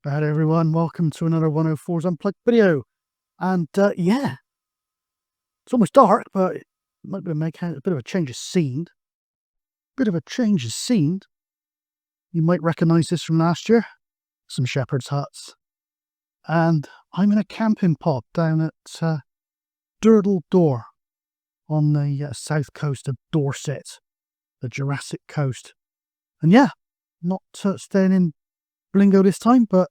Right, everyone, welcome to another 104's Unplugged video. And yeah, it's almost dark, but it might be making a bit of a change of scene. You might recognise this from last year, some shepherd's huts. And I'm in a camping pod down at Durdle Door on the south coast of Dorset, the Jurassic coast. And yeah, not staying in Berlingo this time, but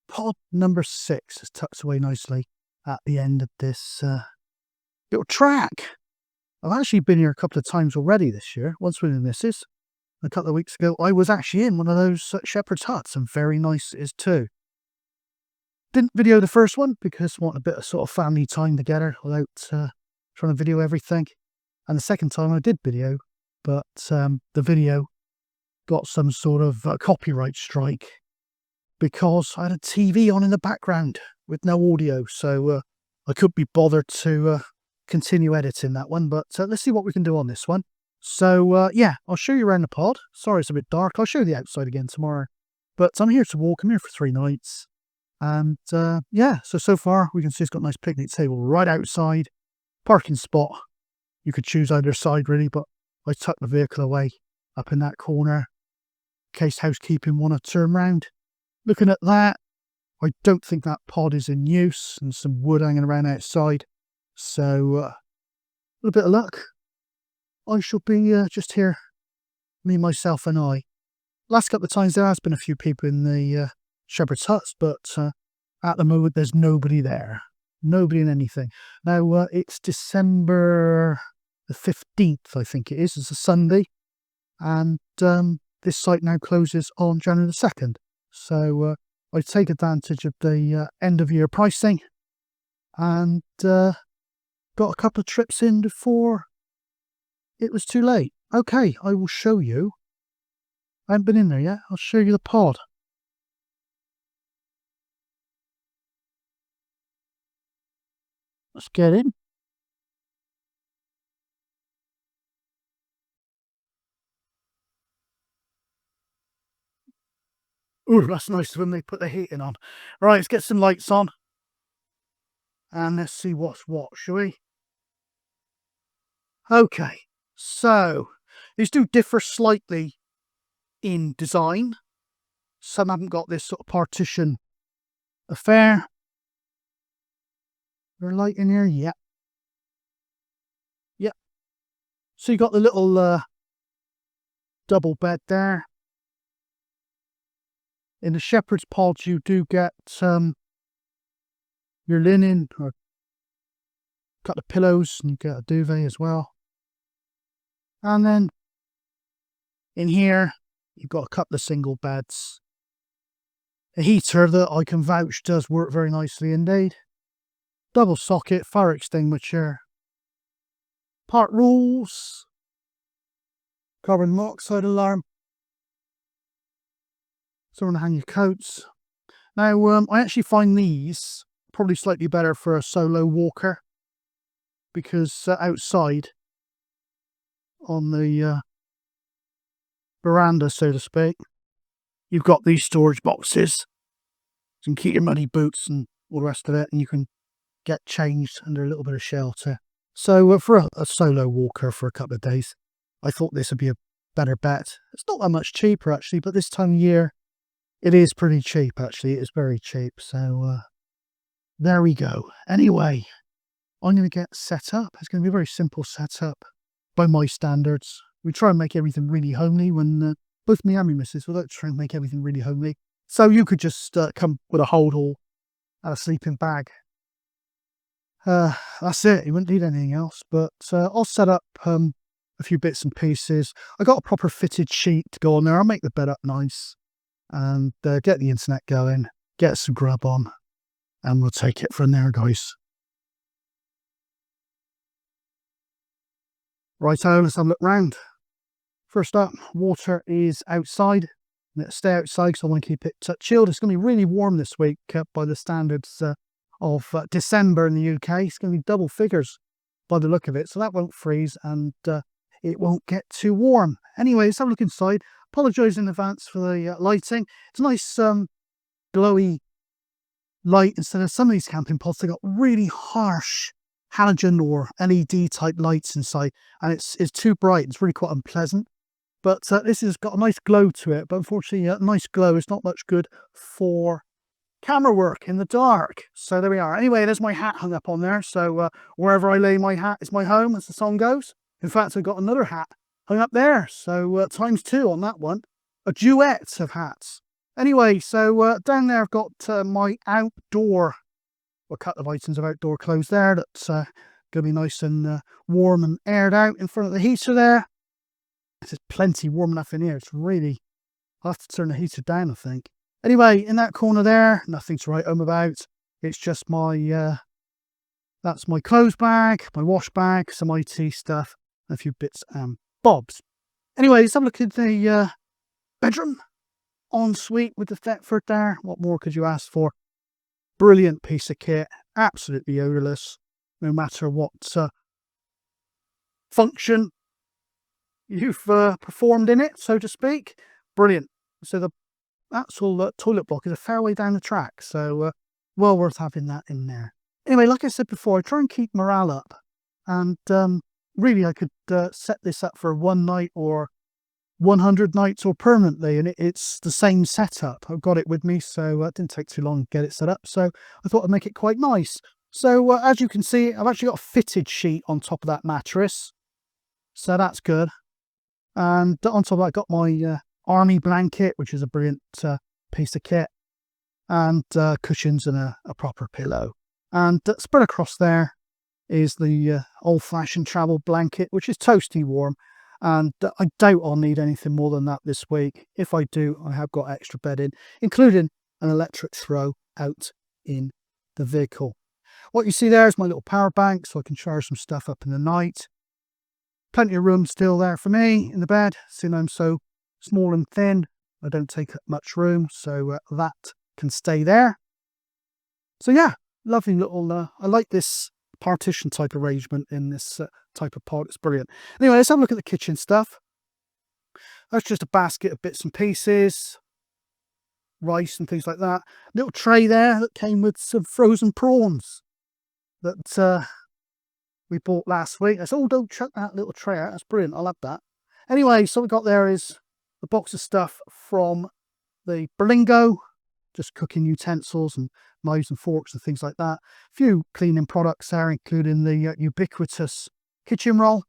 pod number 6 is tucked away nicely at the end of this little track. I've actually been here a couple of times already this year, once with the missus. A couple of weeks ago, I was actually in one of those shepherd's huts, and very nice it is too. Didn't video the first one because I want a bit of sort of family time together without trying to video everything. And the second time I did video, but the video got some sort of copyright strike because I had a TV on in the background with no audio, so I couldn't be bothered to continue editing that one, but let's see what we can do on this one. So yeah, I'll show you around the pod. Sorry it's a bit dark, I'll show you the outside again tomorrow, but I'm here to walk. I'm here for 3 nights, and yeah, so far we can see it's got a nice picnic table right outside, parking spot. You could choose either side really, but I tucked the vehicle away up in that corner in case housekeeping want to turn round. Looking at that, I don't think that pod is in use, and some wood hanging around outside. So, a little bit of luck, I shall be just here, me, myself and I. Last couple of times there has been a few people in the shepherd's huts, but at the moment there's nobody there. Nobody in anything. Now, it's December the 15th, I think it is. It's a Sunday. And this site now closes on January the 2nd. So I take advantage of the end of year pricing and got a couple of trips in before it was too late. Okay, I will show you. I haven't been in there yet. I'll show you the pod. Let's get in. Ooh, that's nice when they put the heating on. Right, let's get some lights on. And let's see what's what, shall we? Okay, so these do differ slightly in design. Some haven't got this sort of partition affair. Is there a light in here? Yep. Yep. So you got the little double bed there. In the shepherd's pods, you do get your linen, or got the pillows, and you get a duvet as well. And then in here, you've got a couple of single beds. A heater that I can vouch does work very nicely indeed. Double socket, fire extinguisher, part rules, carbon monoxide alarm. Somewhere to hang your coats. Now, I actually find these probably slightly better for a solo walker, because outside on the veranda, so to speak, you've got these storage boxes. You can keep your muddy boots and all the rest of it, and you can get changed under a little bit of shelter. So for a solo walker for a couple of days, I thought this would be a better bet. It's not that much cheaper actually, but this time of year it is pretty cheap actually. It is very cheap. So there we go. Anyway, I'm going to get set up. It's going to be a very simple setup by my standards. We try and make everything really homely when both me and my missus, we like to try and make everything really homely. So you could just come with a holdall and a sleeping bag. That's it. You wouldn't need anything else. But I'll set up a few bits and pieces. I got a proper fitted sheet to go on there. I'll make the bed up nice and get the internet going, get some grub on, and we'll take it from there, guys. Righto, let's have a look round. First up, water is outside. Let's stay outside because I want to keep it chilled. It's going to be really warm this week by the standards of December in the UK. It's going to be double figures by the look of it, so that won't freeze and it won't get too warm. Anyway, let's have a look inside. Apologise in advance for the lighting. It's a nice glowy light instead of some of these camping pods. They got really harsh halogen or LED type lights inside, and it's too bright. It's really quite unpleasant. But this has got a nice glow to it. But unfortunately, a nice glow is not much good for camera work in the dark. So there we are. Anyway, there's my hat hung up on there. So wherever I lay my hat is my home, as the song goes. In fact, I've got another hat hung up there. So times two on that one. A duet of hats. Anyway, so down there I've got my outdoor, a couple of items of outdoor clothes there that's going to be nice and warm and aired out in front of the heater there. It's plenty warm enough in here. It's really, I'll have to turn the heater down, I think. Anyway, in that corner there, nothing to write home about. It's just my, that's my clothes bag, my wash bag, some IT stuff, and a few bits and bobs. Anyway, let's have a look at the bedroom. Ensuite with the Thetford there. What more could you ask for? Brilliant piece of kit. Absolutely odorless. No matter what function you've performed in it, so to speak. Brilliant. So the actual toilet block is a fair way down the track. So well worth having that in there. Anyway, like I said before, I try and keep morale up. And really I could set this up for one night or 100 nights or permanently, and it's the same setup. I've got it with me, so it didn't take too long to get it set up, so I thought I'd make it quite nice. So as you can see, I've actually got a fitted sheet on top of that mattress, so that's good. And on top of that, I've got my army blanket, which is a brilliant piece of kit, and cushions and a proper pillow. And spread across there is the old-fashioned travel blanket, which is toasty warm. And I doubt I'll need anything more than that this week. If I do, I have got extra bedding, including an electric throw out in the vehicle. What you see there is my little power bank, so I can charge some stuff up in the night. Plenty of room still there for me in the bed, seeing I'm so small and thin. I don't take up much room, so that can stay there. So yeah, lovely little, I like this partition type arrangement in this type of pod. It's brilliant. Anyway, let's have a look at the kitchen stuff. That's just a basket of bits and pieces, rice and things like that. Little tray there that came with some frozen prawns that we bought last week. I said, oh, don't chuck that little tray out. That's brilliant. I'll have that. Anyway, so what we got there is the box of stuff from the Berlingo, just cooking utensils and knives and forks and things like that. A few cleaning products there, including the ubiquitous kitchen roll.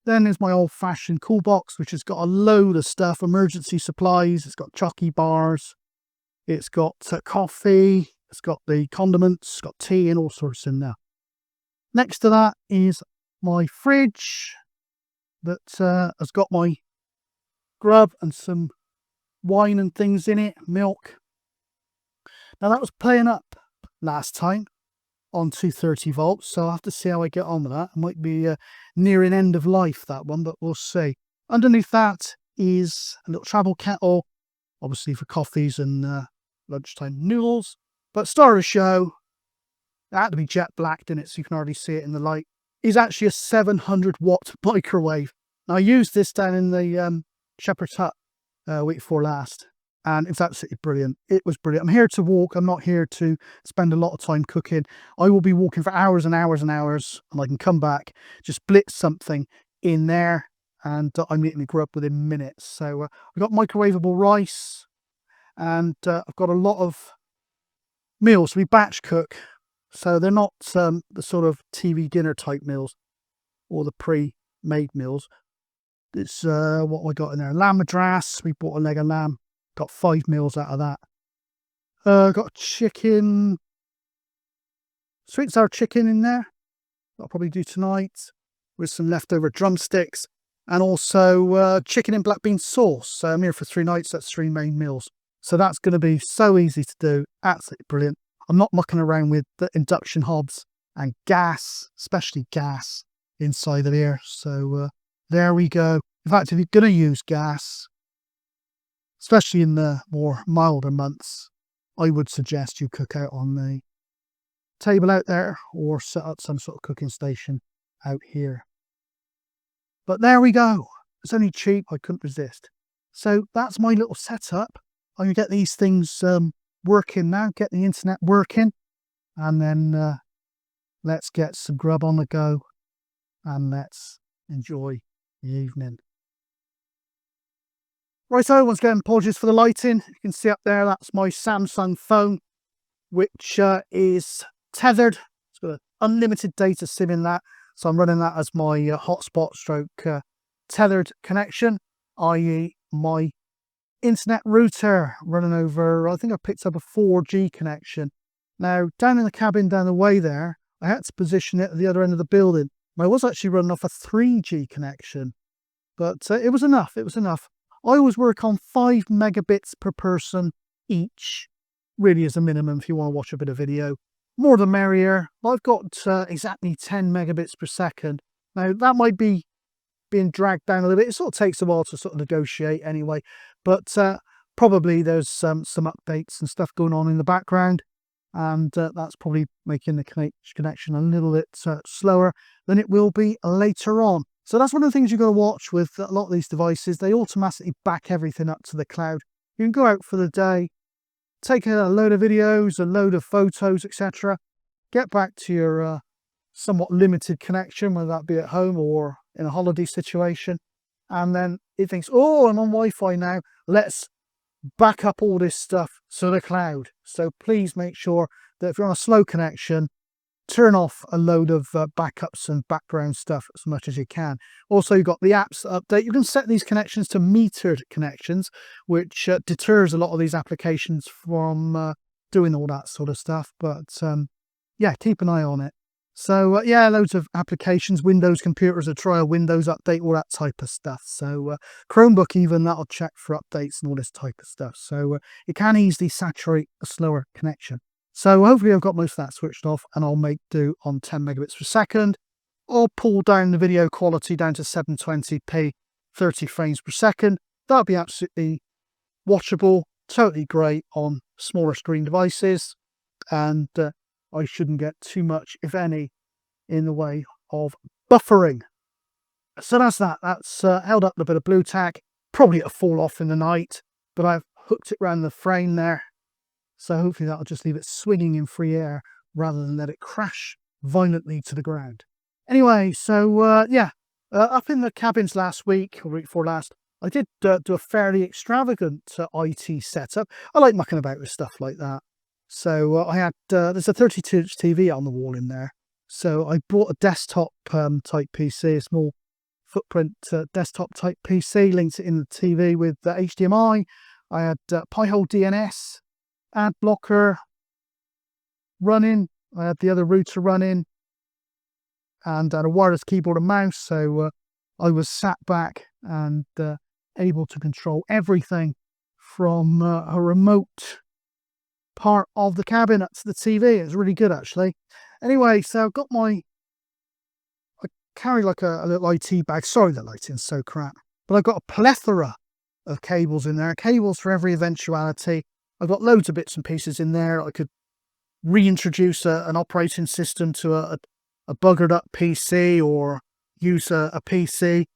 Then there's my old-fashioned cool box, which has got a load of stuff, emergency supplies. It's got chocky bars. It's got coffee. It's got the condiments. It's got tea and all sorts in there. Next to that is my fridge that has got my grub and some wine and things in it, milk. Now that was playing up last time on 230 volts, so I'll have to see how I get on with that. It might be nearing end of life, that one, but we'll see. Underneath that is a little travel kettle, obviously for coffees and lunchtime noodles. But star of the show, it had to be jet blacked in it so you can already see it in the light, is actually a 700 watt microwave. Now I used this down in the Shepard's hut week before last, and it's absolutely brilliant. It was brilliant. I'm here to walk. I'm not here to spend a lot of time cooking. I will be walking for hours and hours and hours, and I can come back, just blitz something in there, and I'm eating the grub within minutes. So I've got microwavable rice, and I've got a lot of meals. We batch cook, so they're not the sort of TV dinner type meals or the pre-made meals. It's what I got in there. Lamb madras. We bought a leg of lamb. Got 5 meals out of that. Got chicken, sweet and sour chicken in there. I'll probably do tonight with some leftover drumsticks, and also chicken and black bean sauce. So I'm here for 3 nights. That's 3 main meals. So that's going to be so easy to do. Absolutely brilliant. I'm not mucking around with the induction hobs and gas, especially gas inside of here. So there we go. In fact, if you're going to use gas, especially in the more milder months, I would suggest you cook out on the table out there or set up some sort of cooking station out here. But there we go. It's only cheap. I couldn't resist. So that's my little setup. I can get these things working now, get the internet working, and then let's get some grub on the go and let's enjoy the evening. Right, so once again, apologies for the lighting. You can see up there, that's my Samsung phone, which is tethered. It's got an unlimited data SIM in that. So I'm running that as my hotspot stroke tethered connection, i.e. my internet router running over, I think I picked up a 4G connection. Now, down in the cabin down the way there, I had to position it at the other end of the building. I was actually running off a 3G connection, but it was enough. It was enough. I always work on 5 megabits per person each, really as a minimum if you want to watch a bit of video. More the merrier. I've got exactly 10 megabits per second. Now, that might be being dragged down a little bit. It sort of takes a while to sort of negotiate anyway, but probably there's some updates and stuff going on in the background, and that's probably making the connection a little bit slower than it will be later on. So that's one of the things you've got to watch with a lot of these devices. They automatically back everything up to the cloud. You can go out for the day, take a load of videos, a load of photos, etc. Get back to your somewhat limited connection, whether that be at home or in a holiday situation. And then it thinks, oh, I'm on Wi-Fi now. Let's back up all this stuff to the cloud. So please make sure that if you're on a slow connection, turn off a load of backups and background stuff as much as you can. Also, you've got the apps update. You can set these connections to metered connections, which deters a lot of these applications from doing all that sort of stuff. But yeah, keep an eye on it. So yeah, loads of applications, Windows computers, a trial Windows update, all that type of stuff. So Chromebook even, that'll check for updates and all this type of stuff. So it can easily saturate a slower connection. So hopefully I've got most of that switched off and I'll make do on 10 megabits per second. Or pull down the video quality down to 720p, 30 frames per second. That'll be absolutely watchable, totally great on smaller screen devices. And I shouldn't get too much, if any, in the way of buffering. So that's that. That's held up with a bit of blue tack. Probably it'll fall off in the night, but I've hooked it around the frame there. So hopefully that'll just leave it swinging in free air rather than let it crash violently to the ground. Anyway, so yeah, up in the cabins last week, or week before last, I did do a fairly extravagant IT setup. I like mucking about with stuff like that. So I had, there's a 32-inch TV on the wall in there. So I bought a desktop type PC, a small footprint desktop type PC, linked it in the TV with HDMI. I had Pi-hole DNS, ad blocker running. I had the other router running and a wireless keyboard and mouse. So I was sat back and able to control everything from a remote part of the cabin up to the TV. It was really good actually. Anyway, so I've got I carry like a little IT bag. Sorry, the lighting's so crap, but I've got a plethora of cables in there, cables for every eventuality. I've got loads of bits and pieces in there. I could reintroduce an operating system to a buggered up PC, or use a PC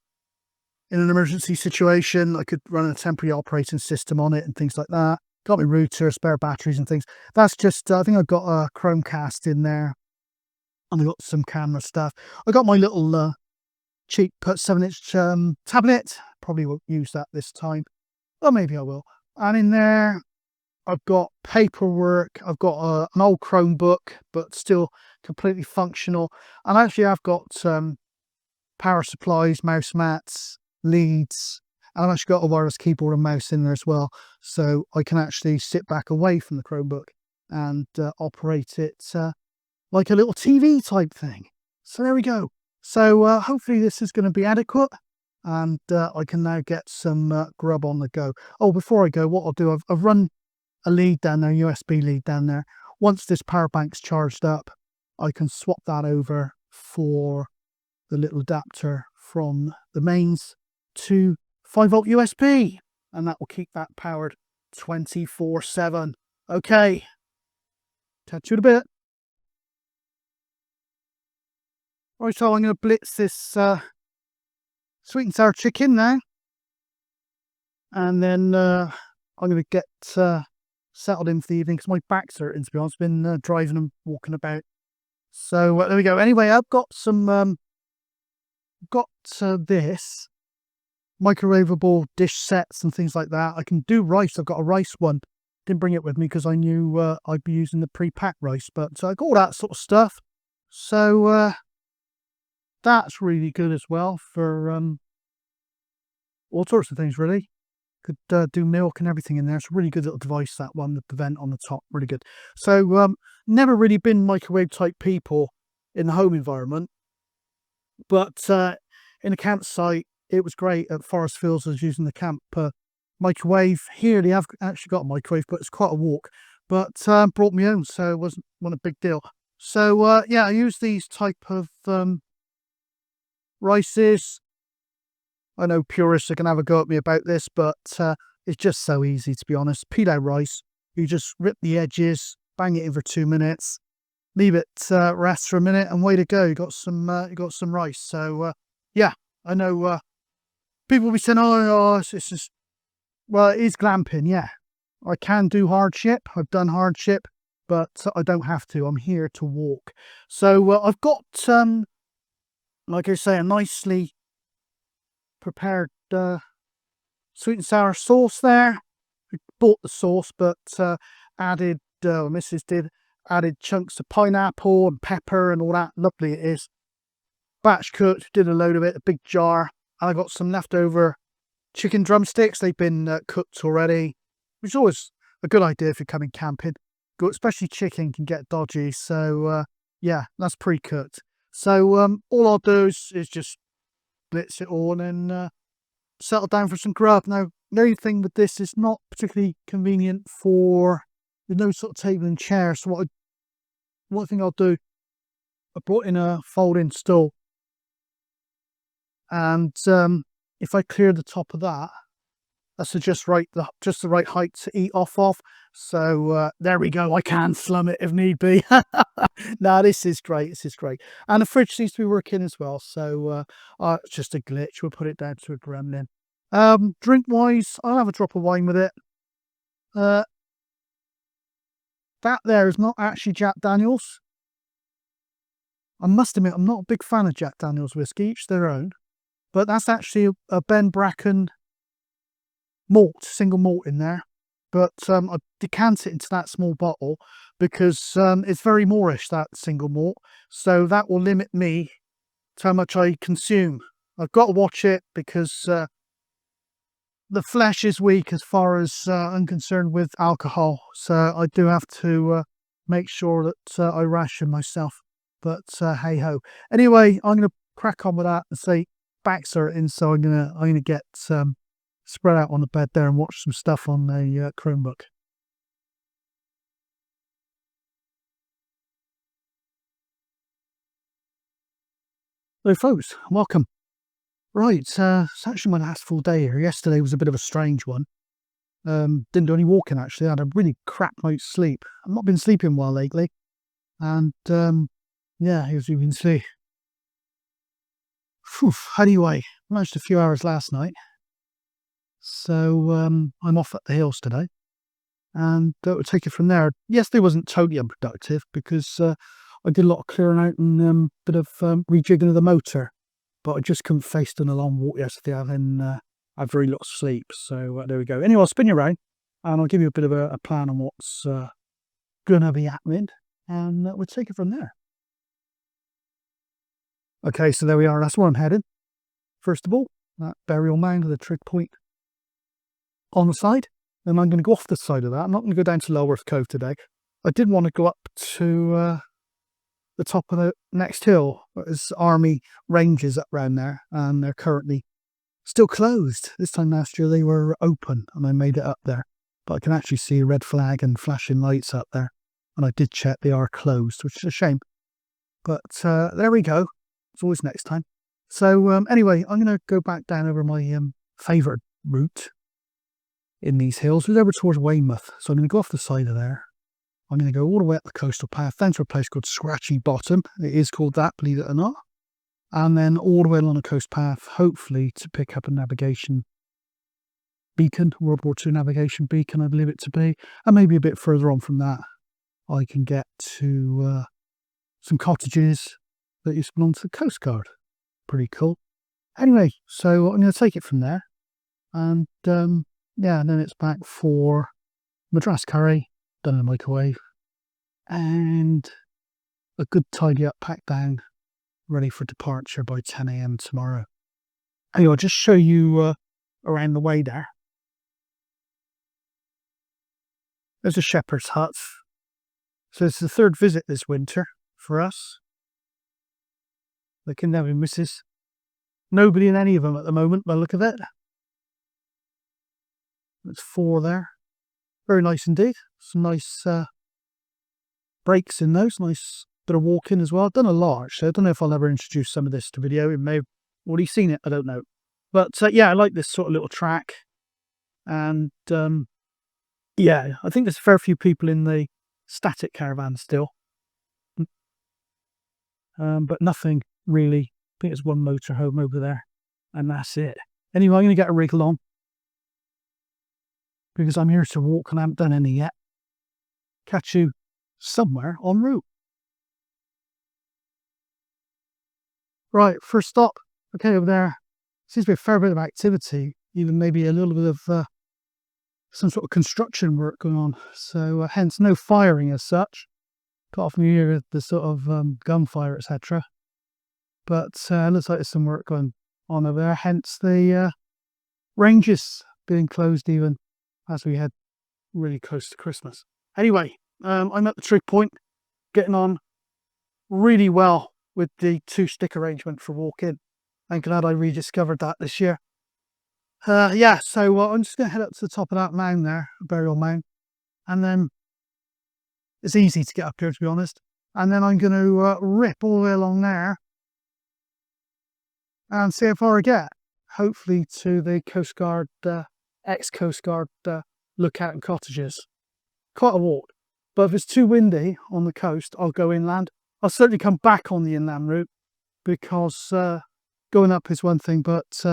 in an emergency situation. I could run a temporary operating system on it and things like that. Got my router, spare batteries and things. That's just, I think I've got a Chromecast in there. And I've got some camera stuff. I got my little cheap 7-inch tablet. Probably won't use that this time. Or maybe I will. And in there, I've got paperwork. I've got an old Chromebook, but still completely functional. And actually I've got power supplies, mouse mats, leads. And I've actually got a wireless keyboard and mouse in there as well. So I can actually sit back away from the Chromebook and operate it like a little TV type thing. So there we go. So hopefully this is going to be adequate, and I can now get some grub on the go. Oh, before I go, what I'll do, I've run a lead down there, USB lead down there. Once this power bank's charged up, I can swap that over for the little adapter from the mains to 5-volt USB, and that will keep that powered 24/7. Okay, catch you in a bit. Right, so I'm going to blitz this sweet and sour chicken now, and then I'm going to get settled in for the evening because my back's hurting, to be honest. I've been driving and walking about. So there we go. Anyway, I've got some, this microwavable dish sets and things like that. I can do rice. I've got a rice one. Didn't bring it with me because I knew I'd be using the pre-packed rice, but I got all that sort of stuff. So that's really good as well for all sorts of things, really. Could do milk and everything in there. It's a really good little device, that one, with the vent on the top. Really good. So never really been microwave type people in the home environment, but in a campsite, it was great. At Forest Fields, I was using the camp microwave. Here they have actually got a microwave, but it's quite a walk. But brought me home, so it wasn't a big deal. So yeah, I use these type of rices. I know purists are going to have a go at me about this, but it's just so easy, to be honest. Pilau rice, you just rip the edges, bang it in for 2 minutes, leave it rest for a minute, and way to go. You got some rice. So yeah, I know people will be saying, "Oh, it's just," well, it is glamping. Yeah, I can do hardship. I've done hardship, but I don't have to. I'm here to walk. So I've got, like I say, a nicely prepared sweet and sour sauce there. I bought the sauce, but added, Mrs. did, added chunks of pineapple and pepper and all that. Lovely it is. Batch cooked, did a load of it, a big jar. And I got some leftover chicken drumsticks. They've been cooked already, which is always a good idea if you're coming camping. Good, especially chicken can get dodgy. So yeah, that's pre-cooked. So all I'll do is just blitz it all and then settle down for some grub. Now, the only thing with this is not particularly convenient for, there's no sort of table and chair. So one thing I'll do, I brought in a folding stool, and if I clear the top of that, that's just the right height to eat off of. So there we go. I can slum it if need be. No, this is great. This is great. And the fridge seems to be working as well. So it's just a glitch. We'll put it down to a gremlin. Drink wise, I'll have a drop of wine with it. That there is not actually Jack Daniels. I must admit, I'm not a big fan of Jack Daniels whiskey. Each their own. But that's actually a Ben Bracken malt, single malt in there. But I decant it into that small bottle because it's very Moorish, that single malt. So that will limit me to how much I consume. I've got to watch it because the flesh is weak as far as I'm concerned with alcohol. So I do have to make sure that I ration myself. But hey ho. Anyway, I'm going to crack on with that and say back's hurting, so I'm gonna get spread out on the bed there and watch some stuff on the Chromebook. So folks, welcome. Right, it's actually my last full day here. Yesterday was a bit of a strange one. Didn't do any walking actually. I had a really crap night's sleep. I've not been sleeping well lately, and yeah, as you can see. Whew, anyway, managed a few hours last night. So I'm off at the hills today, and we'll take it from there. Yesterday wasn't totally unproductive because I did a lot of clearing out and a bit of rejigging of the motor, but I just couldn't face doing a long walk yesterday. Having had very little sleep. So there we go. Anyway, I'll spin you around and I'll give you a bit of a plan on what's going to be happening, and we'll take it from there. Okay, so there we are. That's where I'm heading. First of all, that burial mound with a trig point on the side. Then I'm going to go off the side of that. I'm not going to go down to Lulworth Cove today. I did want to go up to the top of the next hill. There's army ranges up around there, and they're currently still closed. This time last year they were open, and I made it up there. But I can actually see a red flag and flashing lights up there. And I did check they are closed, which is a shame. But there we go. It's always next time. So anyway, I'm going to go back down over my favourite route in these hills. We're over towards Weymouth. So I'm going to go off the side of there. I'm going to go all the way up the coastal path, down to a place called Scratchy Bottom. It is called that, believe it or not. And then all the way along the coast path, hopefully to pick up a navigation beacon, World War II navigation beacon, I believe it to be. And maybe a bit further on from that, I can get to some cottages that used to belong to the Coast Guard. Pretty cool. Anyway, so I'm going to take it from there. And yeah, and then it's back for Madras curry, done in the microwave, and a good tidy up, pack down, ready for departure by 10 a.m. tomorrow. Anyway, I'll just show you around the way there. There's a shepherd's hut. So it's the third visit this winter for us. There can never be misses. Nobody in any of them at the moment, by the look of it. There's 4 there. Very nice indeed. Some nice breaks in those. Nice bit of walking as well. I've done a lot, actually. I don't know if I'll ever introduce some of this to video. You may have already seen it. I don't know. But yeah, I like this sort of little track. And yeah, I think there's a fair few people in the static caravan still. But nothing really. I think there's one motorhome over there. And that's it. Anyway, I'm going to get a wriggle on, because I'm here to walk and I haven't done any yet. Catch you somewhere en route. Right, first stop. Okay, over there seems to be a fair bit of activity, even maybe a little bit of some sort of construction work going on. So hence no firing as such. Got off hear the sort of gunfire, etc. But looks like there's some work going on over there. Hence the ranges being closed even as we head really close to Christmas. Anyway, I'm at the trig point, getting on really well with the 2-stick arrangement for walk-in. I'm glad I rediscovered that this year. Yeah, so I'm just going to head up to the top of that mound there, burial mound, and then it's easy to get up here, to be honest. And then I'm going to rip all the way along there and see how far I get. Hopefully to the Coast Guard, ex-Coast Guard lookout and cottages. Quite a walk. But if it's too windy on the coast, I'll go inland. I'll certainly come back on the inland route, because going up is one thing, but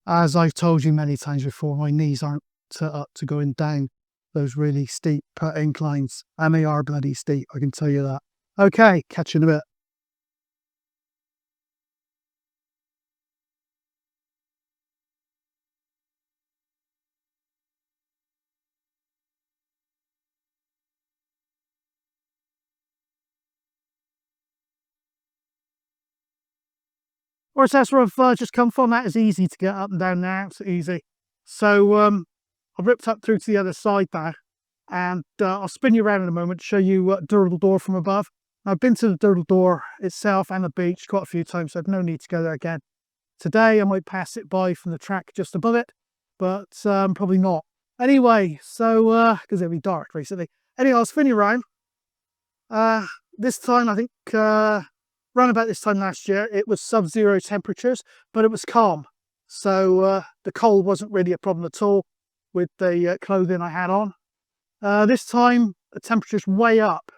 as I've told you many times before, my knees aren't up to going down those really steep inclines. And they are bloody steep, I can tell you that. Okay, catch you in a bit. Whereas that's where I've just come from. That is easy to get up and down there. It's easy. So I've ripped up through to the other side there, and I'll spin you around in a moment to show you Durdle Door from above. I've been to the Durdle Door itself and the beach quite a few times, so I've no need to go there again. Today I might pass it by from the track just above it, but probably not. Anyway, so because it'll be dark recently. Anyway, I'll spin you around. This time I think around about this time last year, it was sub-zero temperatures, but it was calm. So the cold wasn't really a problem at all with the clothing I had on. This time, the temperature's way up.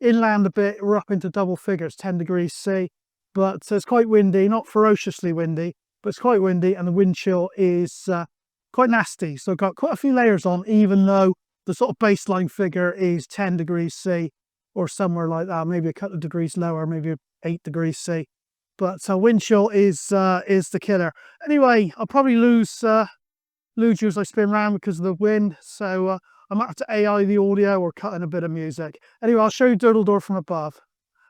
Inland a bit, we're up into double figures, 10 degrees C. But it's quite windy, not ferociously windy, but it's quite windy, and the wind chill is quite nasty. So I've got quite a few layers on, even though the sort of baseline figure is 10 degrees C or somewhere like that, maybe a couple of degrees lower, maybe 8 degrees C. But wind chill is the killer. Anyway, I'll probably lose you as I spin around because of the wind. So I might have to AI the audio or cut in a bit of music. Anyway, I'll show you Durdle Door from above.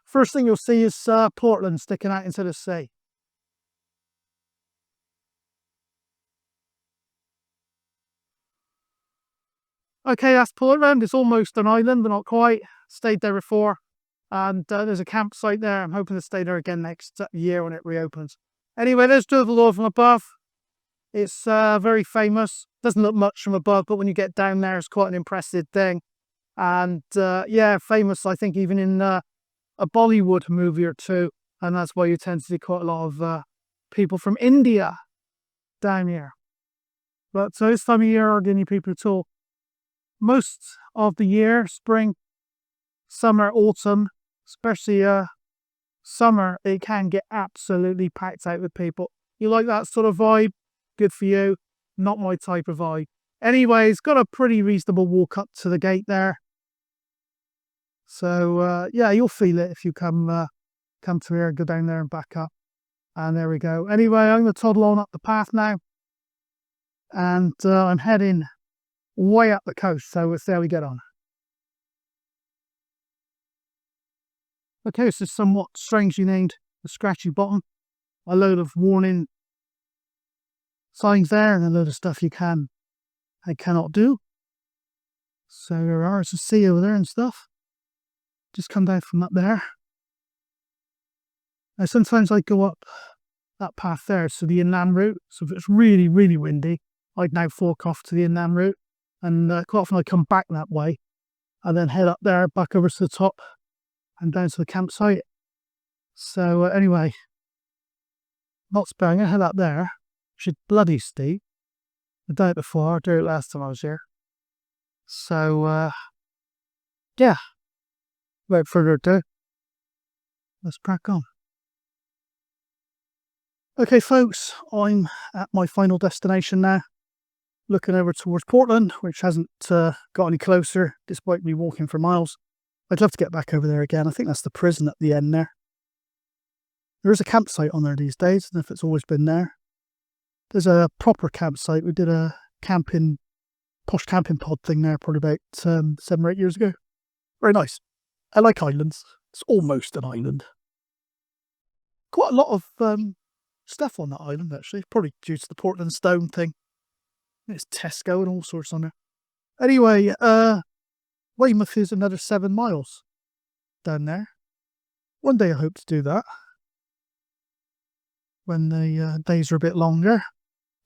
First thing you'll see is Portland sticking out into the sea. Okay, that's Portland. It's almost an island, but not quite. Stayed there before. And there's a campsite there. I'm hoping to stay there again next year when it reopens. Anyway, there's Durdle Door from above. It's very famous. Doesn't look much from above, but when you get down there, it's quite an impressive thing. And yeah, famous, I think, even in a Bollywood movie or two. And that's why you tend to see quite a lot of people from India down here. But so this time of year, hardly any people at all. Most of the year, spring, summer, autumn, especially summer, it can get absolutely packed out with people. You like that sort of vibe? Good for you. not my type of vibe. Anyway, it's got a pretty reasonable walk up to the gate there. So, yeah, you'll feel it if you come through here, go down there and back up. And there we go. Anyway, I'm going to toddle on up the path now. And I'm heading way up the coast, so we'll see how we get on. Okay, this is somewhat strangely named the Scratchy Bottom. A load of warning signs there and a load of stuff you can and cannot do. So there are, it's a sea over there and stuff. Just come down from up there. Now sometimes I go up that path there, so the inland route. So if it's really, really windy, I'd now fork off to the inland route. And quite often I come back that way and then head up there, back over to the top and down to the campsite. So anyway, not sparing, I head up there, which is bloody steep. I've done it before, I did it last time I was here. So yeah, without further ado, let's crack on. Okay folks, I'm at my final destination now, looking over towards Portland, which hasn't got any closer despite me walking for miles. I'd love to get back over there again. I think that's the prison at the end there. There is a campsite on there these days, and if it's always been there. There's a proper campsite. We did a posh camping pod thing there probably about 7 or 8 years ago. Very nice. I like islands. It's almost an island. Quite a lot of stuff on that island actually, probably due to the Portland stone thing. There's Tesco and all sorts on there. Anyway, Weymouth is another 7 miles down there. One day I hope to do that when the days are a bit longer.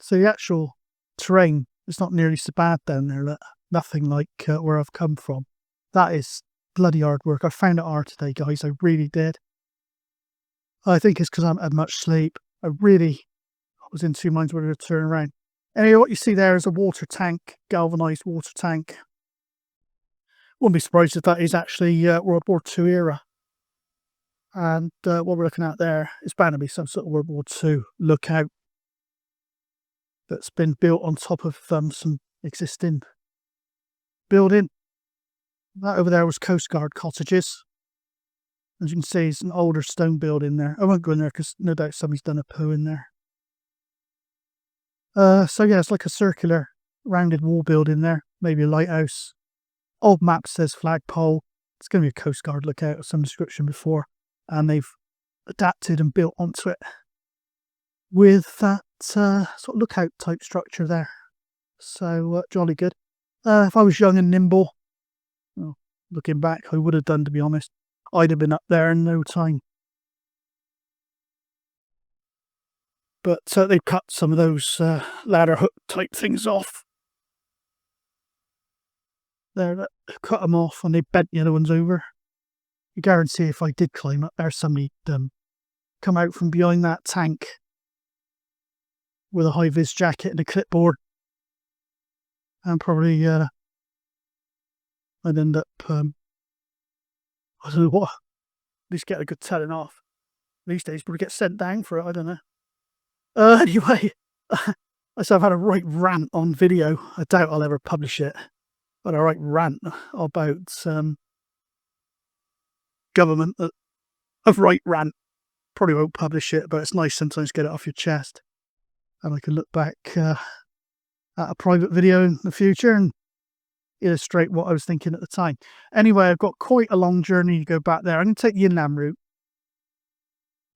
So the actual terrain is not nearly so bad down there. Nothing like where I've come from. That is bloody hard work. I found it hard today, guys. I really did. I think it's because I haven't had much sleep. I was in 2 minds whether to turn around. Anyway, what you see there is a water tank, galvanised water tank. Wouldn't be surprised if that is actually World War II era. And what we're looking at there is bound to be some sort of World War II lookout that's been built on top of some existing building. That over there was Coast Guard cottages. As you can see, it's an older stone building there. I won't go in there because no doubt somebody's done a poo in there. So yeah, it's like a circular rounded wall building there, maybe a lighthouse. Old map says flagpole. It's going to be a Coast Guard lookout of some description before, and they've adapted and built onto it with that sort of lookout type structure there. So jolly good. If I was young and nimble, well, looking back, I would have done, to be honest. I'd have been up there in no time. But they've cut some of those ladder hook type things off. There, cut them off and they bent the other ones over. You guarantee if I did climb up there, somebody'd come out from behind that tank with a high-vis jacket and a clipboard. And probably I'd end up, I don't know what, at least get a good telling off. These days, probably get sent down for it, I don't know. Anyway, so I've had a right rant on video. I doubt I'll ever publish it. But a right rant about government. A right rant. Probably won't publish it, but it's nice sometimes to get it off your chest. And I can look back at a private video in the future and illustrate what I was thinking at the time. Anyway, I've got quite a long journey to go back there. I'm going to take the inland route,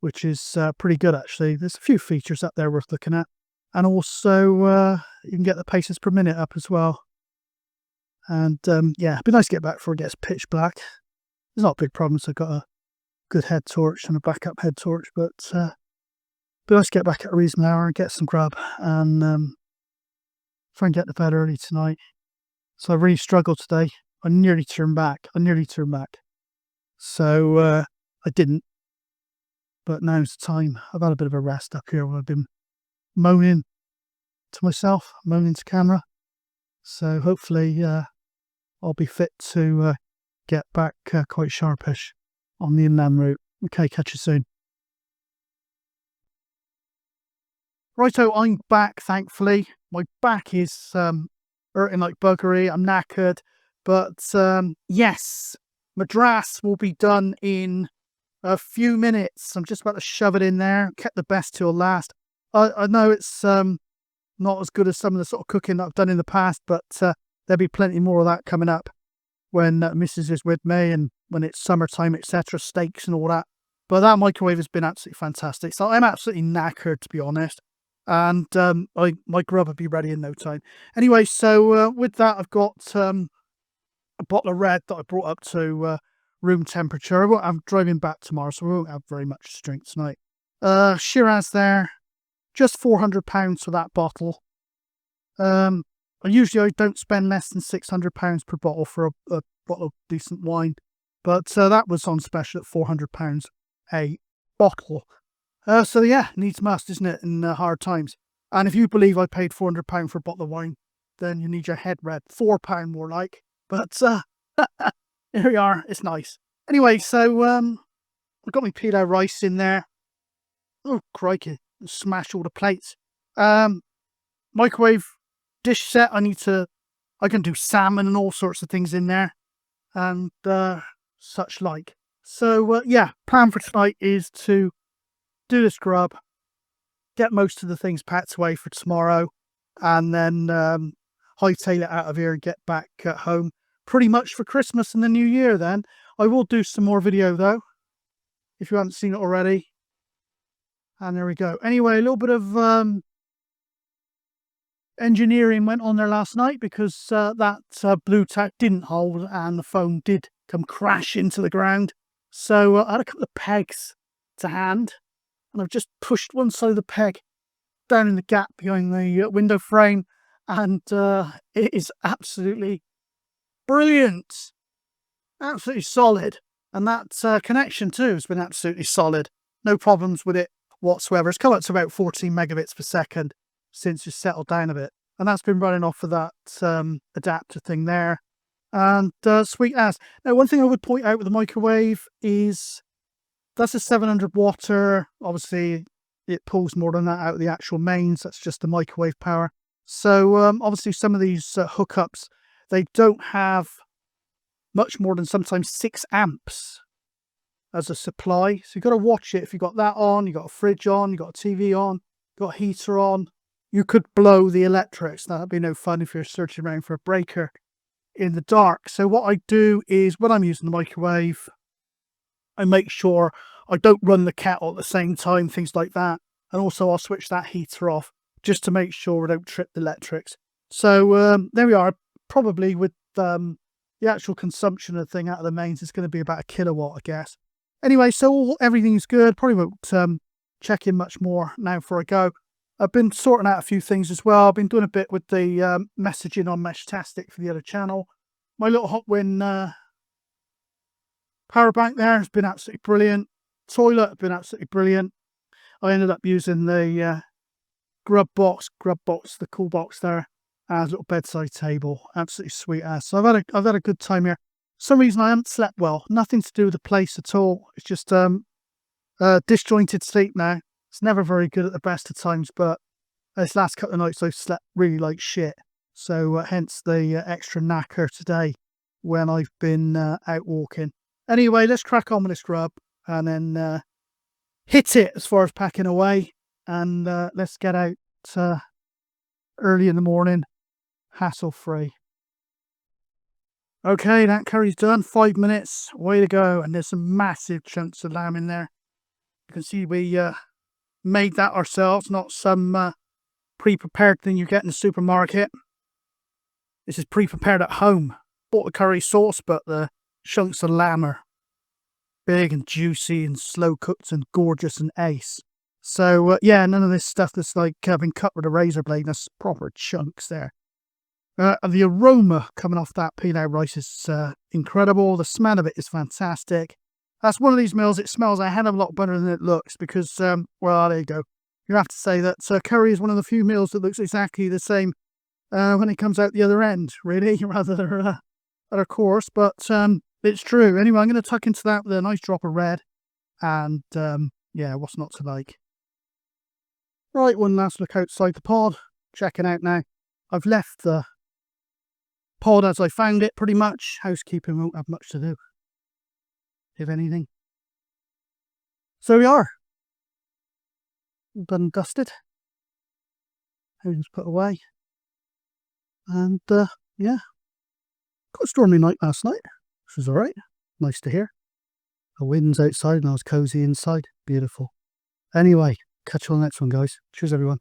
which is pretty good actually. There's a few features up there worth looking at. And also you can get the paces per minute up as well. And yeah, it'd be nice to get back before it gets pitch black. There's not a big problem, so I've got a good head torch and a backup head torch, but it'd be nice to get back at a reasonable hour and get some grub and try and get to bed early tonight. So I really struggled today. I nearly turned back. So I didn't. But now's the time. I've had a bit of a rest up here where I've been moaning to myself, moaning to camera. So hopefully I'll be fit to get back quite sharpish on the inland route. Okay, catch you soon. Righto, I'm back, thankfully. My back is hurting like buggery. I'm knackered. But yes, Madras will be done in a few minutes. I'm just about to shove it in there. Kept the best till last. I know it's not as good as some of the sort of cooking that I've done in the past, but there'll be plenty more of that coming up when Mrs. is with me and when it's summertime, etc., steaks and all that. But that microwave has been absolutely fantastic. So I'm absolutely knackered, to be honest. And my grub will be ready in no time. Anyway, so with that, I've got a bottle of red that I brought up to room temperature. I'm driving back tomorrow, so we won't have very much to drink tonight. Shiraz there, just £400 for that bottle. I don't spend less than £600 per bottle for a bottle of decent wine, but that was on special at £400 a bottle. So yeah, needs must, isn't it, in hard times? And if you believe I paid £400 for a bottle of wine, then you need your head read. £4 more like. But here we are. It's nice. Anyway, so I've got my pilau rice in there. Oh crikey! Smash all the plates. Microwave dish set. I can do salmon and all sorts of things in there, and such like. So yeah, plan for tonight is to do the scrub, get most of the things packed away for tomorrow, and then hightail it out of here and get back at home pretty much for Christmas and the New Year. Then I will do some more video though, if you haven't seen it already. And there we go. Anyway, a little bit of engineering went on there last night because that blue tack didn't hold and the phone did come crash into the ground. So I had a couple of pegs to hand, and I've just pushed one side of the peg down in the gap behind the window frame, and it is absolutely brilliant, absolutely solid. And that connection too has been absolutely solid. No problems with it whatsoever. It's come up to about 14 megabits per second since it's settled down a bit, and that's been running off of that adapter thing there. And sweet as. Now, one thing I would point out with the microwave is that's a 700 water. Obviously, it pulls more than that out of the actual mains. That's just the microwave power. So obviously, some of these hookups, they don't have much more than sometimes 6 amps as a supply. So you've got to watch it. If you've got that on, you've got a fridge on, you've got a TV on, you've got a heater on, you could blow the electrics. That'd be no fun if you're searching around for a breaker in the dark. So what I do is when I'm using the microwave, I make sure I don't run the kettle at the same time, things like that. And also I'll switch that heater off just to make sure I don't trip the electrics. So there we are. Probably with the actual consumption of the thing out of the mains is going to be about a kilowatt, I guess. Anyway, so everything's good. Probably won't check in much more now before I go. I've been sorting out a few things as well. I've been doing a bit with the messaging on Meshtastic for the other channel. My little Hotwin power bank there has been absolutely brilliant. Toilet has been absolutely brilliant. I ended up using the grub box, the cool box there, as a little bedside table. Absolutely sweet ass. So I've had a good time here. For some reason I haven't slept well. Nothing to do with the place at all. It's just disjointed sleep now. It's never very good at the best of times, but this last couple of nights I've slept really like shit. So hence the extra knacker today when I've been out walking. Anyway, let's crack on with this grub and then hit it as far as packing away. And let's get out early in the morning, hassle-free. Okay, that curry's done. 5 minutes, way to go. And there's some massive chunks of lamb in there. You can see we made that ourselves, not some pre-prepared thing you get in the supermarket. This is pre-prepared at home. Bought the curry sauce, but the chunks of lamb are big and juicy and slow cooked and gorgeous and ace. So yeah, none of this stuff that's like been cut with a razor blade. That's proper chunks there. And the aroma coming off that pilau rice is incredible. The smell of it is fantastic. That's one of these meals, it smells a hell of a lot better than it looks because, well, there you go. You have to say that curry is one of the few meals that looks exactly the same when it comes out the other end, really, rather than a course. But it's true. Anyway, I'm going to tuck into that with a nice drop of red. And, yeah, what's not to like? Right, one last look outside the pod. Checking out now. I've left the pod as I found it, pretty much. Housekeeping won't have much to do, if anything. So we are. Done and dusted. Everything's put away. And, yeah. Got a stormy night last night, which was alright. Nice to hear. The wind's outside and I was cosy inside. Beautiful. Anyway, catch you on the next one, guys. Cheers, everyone.